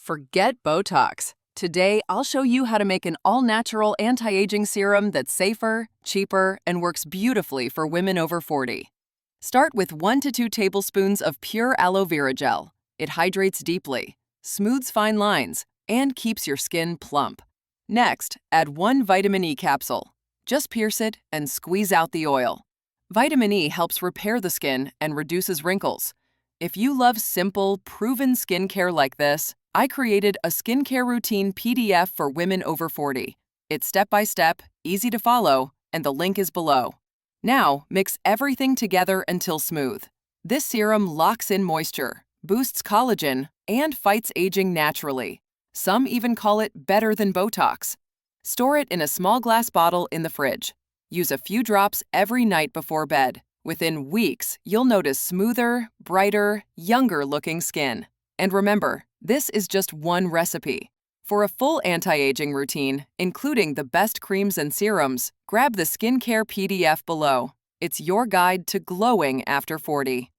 Forget Botox. Today, I'll show you how to make an all-natural anti-aging serum that's safer, cheaper, and works beautifully for women over 40. Start with 1 to 2 tablespoons of pure aloe vera gel. It hydrates deeply, smooths fine lines, and keeps your skin plump. Next, add 1 vitamin E capsule. Just pierce it and squeeze out the oil. Vitamin E helps repair the skin and reduces wrinkles. If you love simple, proven skincare like this, I created a skincare routine PDF for women over 40. It's step-by-step, easy to follow, and the link is below. Now, mix everything together until smooth. This serum locks in moisture, boosts collagen, and fights aging naturally. Some even call it better than Botox. Store it in a small glass bottle in the fridge. Use a few drops every night before bed. Within weeks, you'll notice smoother, brighter, younger-looking skin. And remember, this is just one recipe. For a full anti-aging routine, including the best creams and serums, grab the skincare PDF below. It's your guide to glowing after 40.